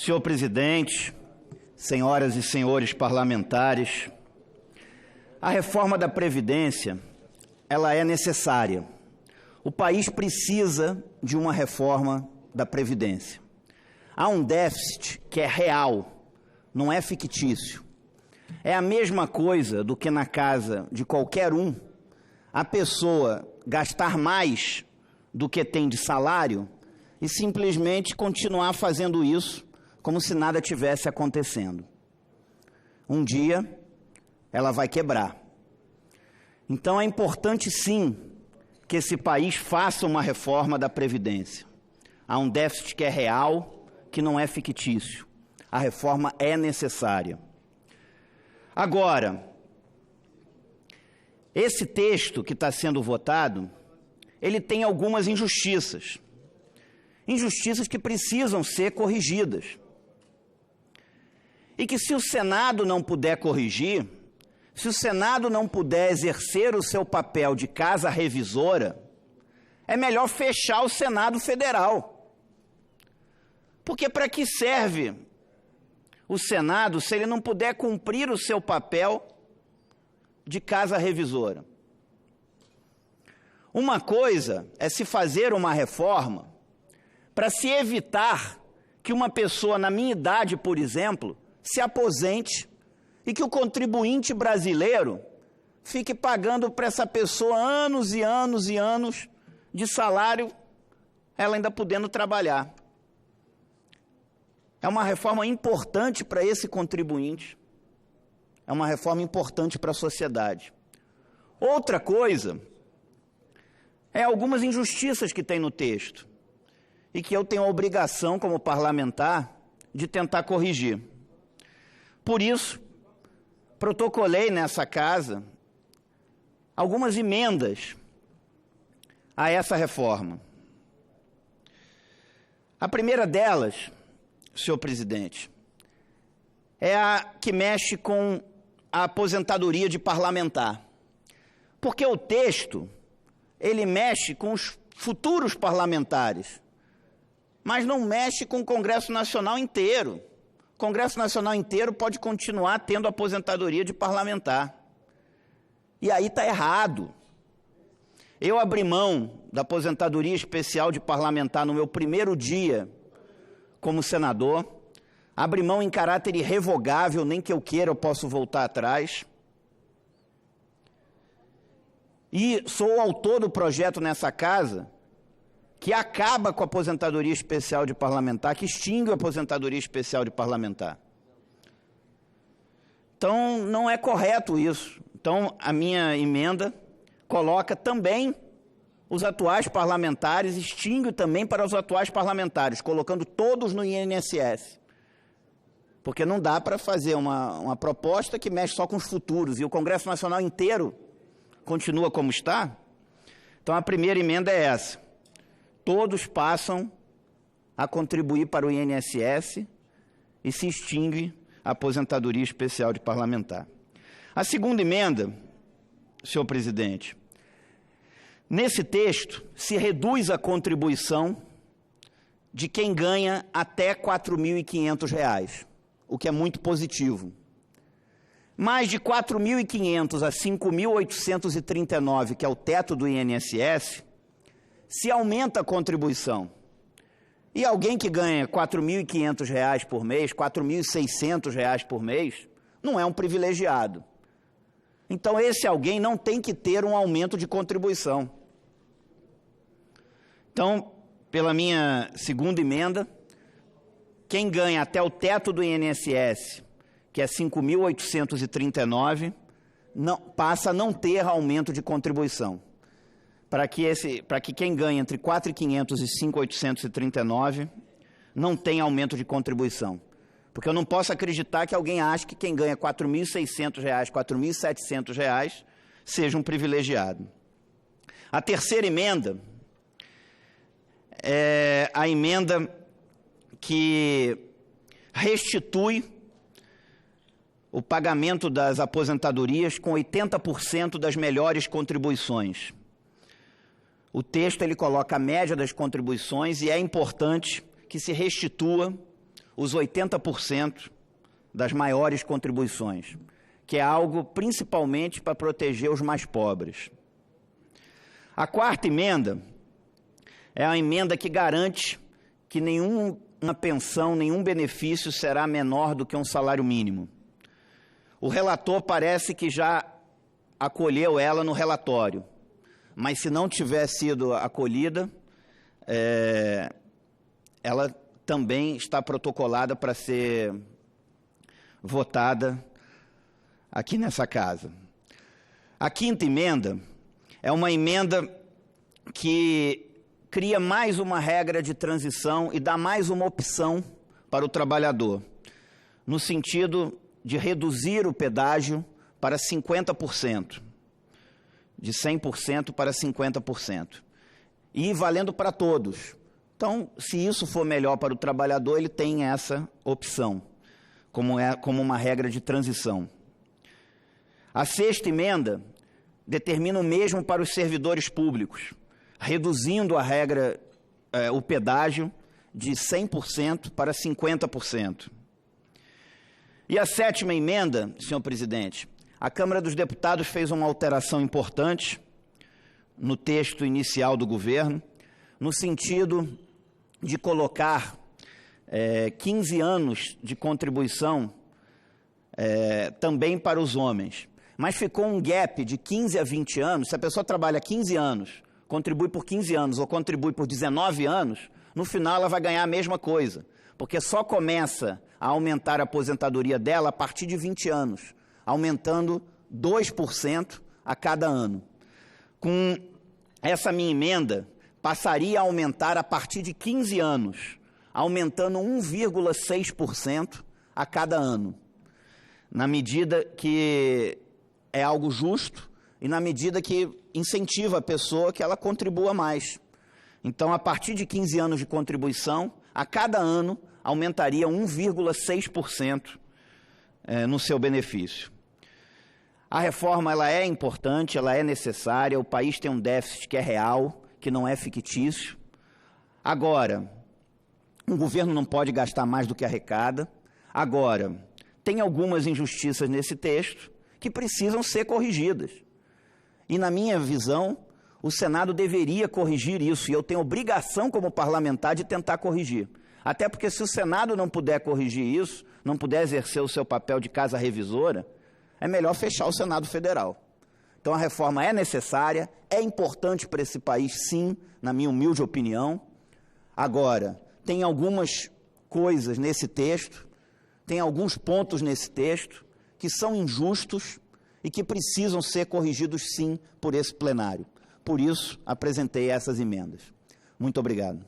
Senhor presidente, senhoras e senhores parlamentares, a reforma da Previdência, ela é necessária. O país precisa de uma reforma da Previdência. Há um déficit que é real, não é fictício. É a mesma coisa do que na casa de qualquer um, a pessoa gastar mais do que tem de salário e simplesmente continuar fazendo isso como se nada tivesse acontecendo. Um dia, ela vai quebrar. Então é importante sim que esse país faça uma reforma da Previdência. Há um déficit que é real, que não é fictício. A reforma é necessária. Agora, esse texto que está sendo votado, ele tem algumas injustiças. Injustiças que precisam ser corrigidas. E que se o Senado não puder corrigir, se o Senado não puder exercer o seu papel de casa revisora, é melhor fechar o Senado Federal. Porque para que serve o Senado se ele não puder cumprir o seu papel de casa revisora? Uma coisa é se fazer uma reforma para se evitar que uma pessoa na minha idade, por exemplo, se aposente e que o contribuinte brasileiro fique pagando para essa pessoa anos e anos e anos de salário, ela ainda podendo trabalhar. É uma reforma importante para esse contribuinte. É uma reforma importante para a sociedade. Outra coisa é algumas injustiças que tem no texto e que eu tenho a obrigação, como parlamentar, de tentar corrigir. Por isso, protocolei nessa casa algumas emendas a essa reforma. A primeira delas, senhor presidente, é a que mexe com a aposentadoria de parlamentar. Porque o texto, ele mexe com os futuros parlamentares, mas não mexe com o Congresso Nacional inteiro. O Congresso Nacional inteiro pode continuar tendo aposentadoria de parlamentar. E aí está errado. Eu abri mão da aposentadoria especial de parlamentar no meu primeiro dia como senador. Abri mão em caráter irrevogável, nem que eu queira eu posso voltar atrás. E sou o autor do projeto nessa casa que acaba com a aposentadoria especial de parlamentar, que extingue a aposentadoria especial de parlamentar. Então, não é correto isso. Então, a minha emenda coloca também os atuais parlamentares, extingue também para os atuais parlamentares, colocando todos no INSS. Porque não dá para fazer uma proposta que mexe só com os futuros, e o Congresso Nacional inteiro continua como está. Então, a primeira emenda é essa. Todos passam a contribuir para o INSS e se extingue a aposentadoria especial de parlamentar. A segunda emenda, senhor presidente, nesse texto se reduz a contribuição de quem ganha até R$ 4.500, o que é muito positivo. Mais de R$ 4.500 a R$ 5.839, que é o teto do INSS, se aumenta a contribuição. E alguém que ganha R$ 4.500 por mês, R$ 4.600 por mês, não é um privilegiado. Então, esse alguém não tem que ter um aumento de contribuição. Então, pela minha segunda emenda, quem ganha até o teto do INSS, que é R$ 5.839, passa a não ter aumento de contribuição. Para que quem ganha entre R$ 4.500 e R$ 5.839 não tenha aumento de contribuição. Porque eu não posso acreditar que alguém ache que quem ganha R$ 4.600, R$ 4.700 seja um privilegiado. A terceira emenda é a emenda que restitui o pagamento das aposentadorias com 80% das melhores contribuições. O texto ele coloca a média das contribuições e é importante que se restitua os 80% das maiores contribuições, que é algo principalmente para proteger os mais pobres. A quarta emenda é a emenda que garante que nenhuma pensão, nenhum benefício será menor do que um salário mínimo. O relator parece que já acolheu ela no relatório, mas se não tiver sido acolhida, ela também está protocolada para ser votada aqui nessa casa. A quinta emenda é uma emenda que cria mais uma regra de transição e dá mais uma opção para o trabalhador, no sentido de reduzir o pedágio para 50%, de 100% para 50%, e valendo para todos. Então, se isso for melhor para o trabalhador, ele tem essa opção, como uma regra de transição. A sexta emenda determina o mesmo para os servidores públicos, reduzindo a regra, o pedágio, de 100% para 50%. E a sétima emenda, senhor presidente, a Câmara dos Deputados fez uma alteração importante no texto inicial do governo, no sentido de colocar 15 anos de contribuição também para os homens. Mas ficou um gap de 15 a 20 anos. Se a pessoa trabalha 15 anos, contribui por 15 anos ou contribui por 19 anos, no final ela vai ganhar a mesma coisa, porque só começa a aumentar a aposentadoria dela a partir de 20 anos, aumentando 2% a cada ano. Com essa minha emenda, passaria a aumentar a partir de 15 anos, aumentando 1,6% a cada ano, na medida que é algo justo e na medida que incentiva a pessoa que ela contribua mais. Então, a partir de 15 anos de contribuição, a cada ano aumentaria 1,6% no seu benefício. A reforma ela é importante, ela é necessária, o país tem um déficit que é real, que não é fictício. Agora, o governo não pode gastar mais do que arrecada. Agora, tem algumas injustiças nesse texto que precisam ser corrigidas. E, na minha visão, o Senado deveria corrigir isso, e eu tenho obrigação como parlamentar de tentar corrigir. Até porque se o Senado não puder corrigir isso, não puder exercer o seu papel de casa revisora, é melhor fechar o Senado Federal. Então a reforma é necessária, é importante para esse país, sim, na minha humilde opinião. Agora, tem algumas coisas nesse texto, tem alguns pontos nesse texto que são injustos e que precisam ser corrigidos, sim, por esse plenário. Por isso, apresentei essas emendas. Muito obrigado.